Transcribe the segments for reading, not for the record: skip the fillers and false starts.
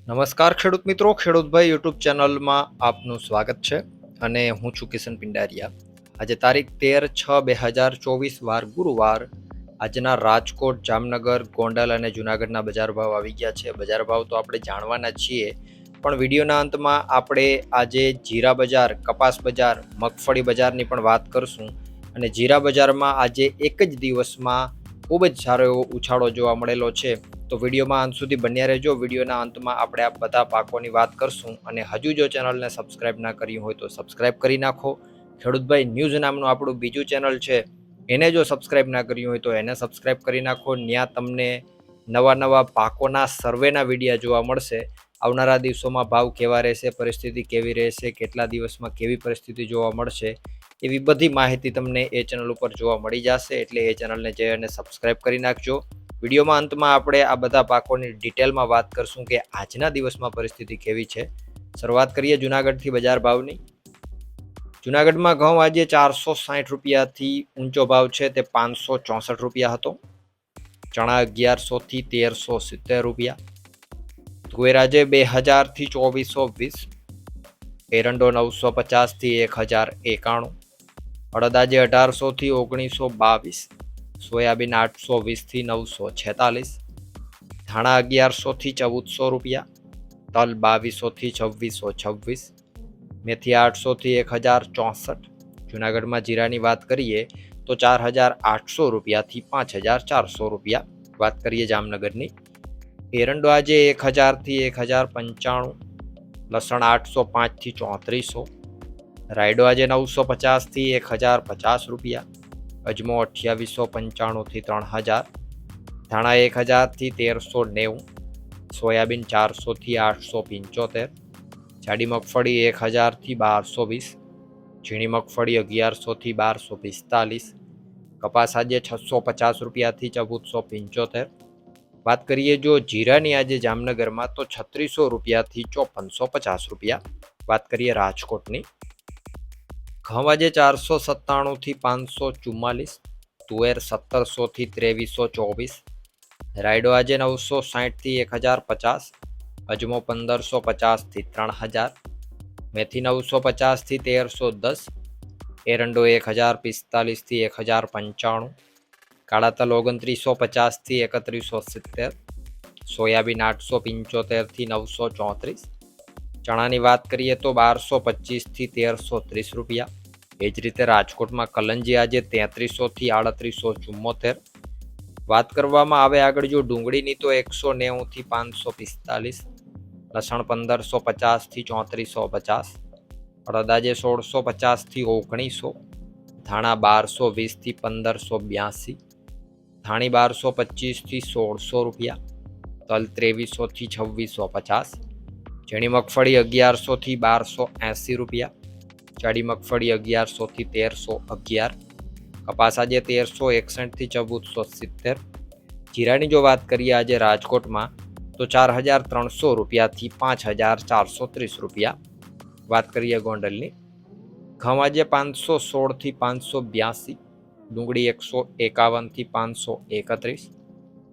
નમસ્કાર ખેડૂત મિત્રો, ખેડૂતભાઈ યુટ્યુબ ચેનલમાં આપનું સ્વાગત છે અને હું છું કિશન પિંડારિયા. આજે તારીખ 13/6/2024 વાર ગુરુવાર. આજના રાજકોટ, જામનગર, ગોંડલ અને જુનાગઢના બજાર ભાવ આવી ગયા છે. બજાર ભાવ તો આપણે જાણવાના છીએ, પણ વિડીયોના અંતમાં આપણે આજે જીરા બજાર, કપાસ બજાર, મગફળી બજારની પણ વાત કરશું. અને જીરા બજારમાં આજે એક જ દિવસમાં ખૂબ જ સારો એવો ઉછાળો જોવા મળેલો છે. તો વિડીયોમાં અંત સુધી બન્યા રહેજો. વિડીયોના અંતમાં આપણે આ બધા પાકોની વાત કરશું. અને હજુ જો ચેનલને સબસ્ક્રાઇબ ના કર્યું હોય તો સબસ્ક્રાઇબ કરી નાખો. ખેડૂતભાઈ ન્યૂઝ નામનું આપણું બીજું ચેનલ છે, એને જો સબસ્ક્રાઇબ ના કર્યું હોય તો એને સબસ્ક્રાઇબ કરી નાખો. ત્યાં તમને નવા પાકોના સર્વેના વિડીયા જોવા મળશે. આવનારા દિવસોમાં ભાવ કેવા રહેશે, પરિસ્થિતિ કેવી રહેશે, કેટલા દિવસમાં કેવી પરિસ્થિતિ જોવા મળશે, એવી બધી માહિતી તમને એ ચેનલ ઉપર જોવા મળી જશે. એટલે એ ચેનલને જઈ અને સબસ્ક્રાઇબ કરી નાખજો. વિડીયોમાં અંતમાં આપણે આ બધા પાકોની ડિટેલમાં વાત કરશું કે આજના દિવસમાં પરિસ્થિતિ કેવી છે. શરૂઆત કરીએ જુનાગઢથી બજાર ભાવની. જુનાગઢમાં ઘઉં આજે 460 રૂપિયાથી ઊંચો ભાવ છે, તે 564 રૂપિયા હતો. ચણા 1100 થી 1370 રૂપિયા. તુવેર આજે 2000 થી 2420. એરંડો 950 થી 1091. અડદ આજે 1800 થી 1922. સોયાબીન 820 થી 946. ધાણા 1100 થી 1400 રૂપિયા. તલ 2200 થી 2626. મેથી 800 થી 1064. જુનાગઢમાં જીરાની વાત કરીએ તો 4800 રૂપિયાથી 5400 રૂપિયા. વાત કરીએ જામનગરની. એરંડો આજે 1000 થી 1095. લસણ 805 થી 3400. રાયડો આજે 950 થી 1050 રૂપિયા. અજમો 2895 થી 3000. ધાણા 1000 થી 1390. સોયાબીન 400 થી 875. જાડી મગફળી 1000 થી 1220. ઝીણી મગફળી 1100 થી 1245. કપાસ આજે 650 રૂપિયાથી 1475. વાત કરીએ જો જીરાની આજે જામનગરમાં તો 3600 રૂપિયાથી 5450 રૂપિયા. વાત કરીએ રાજકોટની. ઘઉં આજે 497 થી 544. તુવેર 1700 થી 2324. રાયડો આજે 960 થી 1050. અજમો 1550 થી 3000. મેથી 950 થી 1310. એરંડો 1045 થી 1095. કાળા તલ 2950 થી 3170. સોયાબીન 875 થી 934. ચણાની વાત કરીએ તો 1225 થી 1330 રૂપિયા. એ જ રીતે રાજકોટમાં કલંજી આજે 3300 થી 3874. વાત કરવામાં આવે આગળ જો ડુંગળીની તો 190 થી 545. લસણ 1550 થી 3450. અડદ આજે 1650 થી 1900. ધાણા 1220 થી 1582. ધાણી 1225 થી 1600 રૂપિયા. તલ 2300 થી 2650. ઝીણી મગફળી 1100 થી 1280 રૂપિયા. જાડી મગફળી 1100 થી 1311. કપાસ આજે 1361 થી 1470. જીરાની જો વાત કરીએ આજે રાજકોટમાં તો 4300 રૂપિયાથી 5430 રૂપિયા. વાત કરીએ ગોંડલની. ઘઉં આજે 516 થી 582. ડુંગળી 151 થી 531.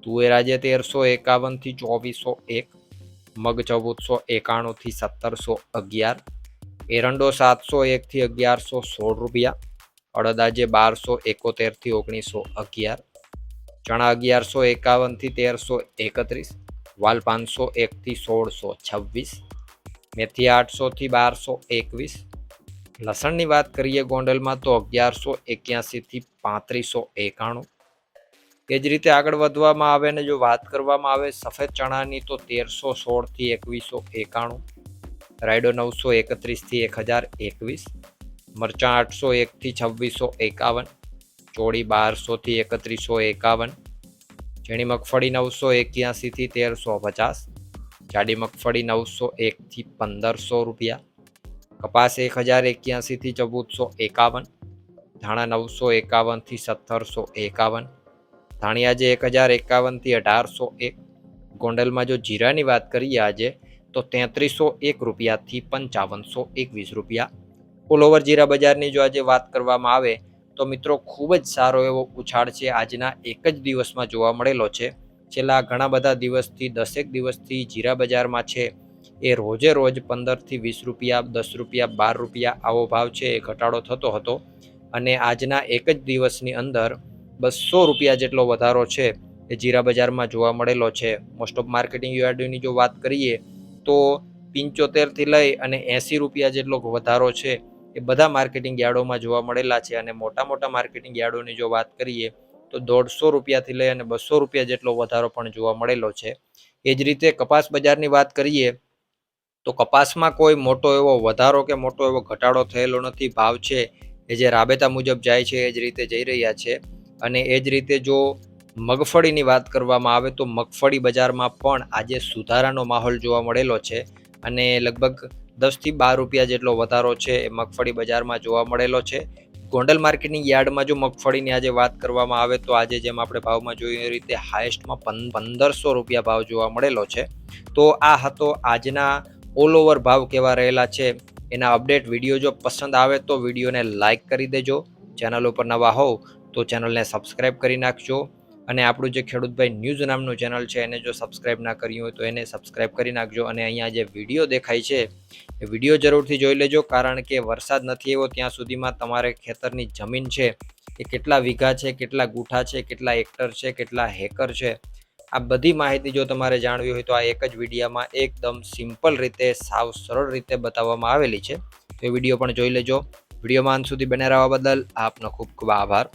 તુવેર આજે 1351 થી 2401. મગ 1491 થી 1711. એરંડો 701 થી 1116 રૂપિયા. અડદ આજે 1271 થી 1911. ચણા 1151 થી 1331. વાલ 501 થી 1626. મેથી 800 થી 1221. લસણની વાત કરીએ ગોંડલમાં તો 1181 થી 3591. એ જ રીતે આગળ વધવામાં આવે ને જો વાત કરવામાં આવે સફેદ ચણાની તો 1316 થી 2191. રાયડો 931 થી 1021. મરચાં 801 થી 2651. ચોળી 1200 થી 3151. ઝીણી મગફળી 981 થી 1350. જાડી મગફળી 901 થી 1500 રૂપિયા. કપાસ 1081 થી 1451. ધાણા 951 થી 1751. ધાણી આજે 1051 થી 1801. ગોંડલમાં જો જીરાની વાત કરીએ આજે તો 3301 રૂપિયાથી 5521 રૂપિયા. ઓલ ઓવર જીરા બજારની જો આજે વાત કરવામાં આવે તો મિત્રો ખૂબ જ સારો એવો ઉછાળ છે આજના એક જ દિવસમાં જોવા મળેલો છે. છેલ્લા ઘણા બધા દિવસથી 10 દિવસથી જીરા બજારમાં છે એ રોજે રોજ 15થી 20 રૂપિયા, 10 રૂપિયા, 12 રૂપિયા આવો ભાવ છે એ ઘટાડો થતો હતો અને આજના એક જ દિવસની અંદર 200 રૂપિયા જેટલો વધારો છે એ જીરા બજારમાં જોવા મળેલો છે. મોસ્ટ ઓફ માર્કેટિંગ યાર્ડોની જો વાત કરીએ તો 75થી લઈ અને 80 રૂપિયા જેટલો વધારો છે એ બધા માર્કેટિંગ યાર્ડોમાં જોવા મળેલા છે અને મોટા માર્કેટિંગ યાર્ડોની જો વાત કરીએ તો 150 રૂપિયાથી લઈ અને 200 રૂપિયા જેટલો વધારો પણ જોવા મળેલો છે. એ જ રીતે કપાસ બજારની વાત કરીએ તો કપાસમાં કોઈ મોટો એવો વધારો કે મોટો એવો ઘટાડો થયેલો નથી. ભાવ છે એ જે રાબેતા મુજબ જાય છે એ જ રીતે જઈ રહ્યા છે. અને એ જ રીતે જો મગફળીની વાત કરવામાં આવે તો મગફળી બજારમાં પણ આજે સુધારાનો માહોલ જોવા મળેલો છે અને લગભગ 10થી 12 રૂપિયા જેટલો વધારો છે એ મગફળી બજારમાં જોવા મળેલો છે. ગોંડલ માર્કેટિંગ યાર્ડમાં જો મગફળીની આજે વાત કરવામાં આવે તો આજે જેમ આપણે ભાવમાં જોયું એ રીતે હાઈએસ્ટમાં 1500 રૂપિયા ભાવ જોવા મળેલો છે. તો આ હતો આજના ઓલ ઓવર ભાવ કેવા રહેલા છે એના અપડેટ. વિડીયો જો પસંદ આવે તો વિડીયોને લાઇક કરી દેજો. ચેનલ ઉપર નવા હોવ તો ચેનલને સબસ્ક્રાઈબ કરી નાખજો અને આપણું જે ખેડૂતભાઈ ન્યૂઝ નામનું ચેનલ છે એને જો સબસ્ક્રાઈબ ના કર્યું હોય તો એને સબસ્ક્રાઈબ કરી નાખજો. અને અહીંયા જે વિડીયો દેખાય છે એ વિડીયો જરૂરથી જોઈ લેજો, કારણ કે વરસાદ નથી આવ્યો ત્યાં સુધીમાં તમારે ખેતરની જમીન છે એ કેટલા વીઘા છે, કેટલા ગુઠા છે, કેટલા હેક્ટર છે, કેટલા હેકર છે, આ બધી માહિતી જો તમારે જાણવી હોય તો આ એક જ વિડીયોમાં એકદમ સિમ્પલ રીતે, સાવ સરળ રીતે બતાવવામાં આવેલી છે. તો એ વિડીયો પણ જોઈ લેજો. વિડીયોમાં અંત સુધી બને રહેવા બદલ આપનો ખૂબ ખૂબ આભાર.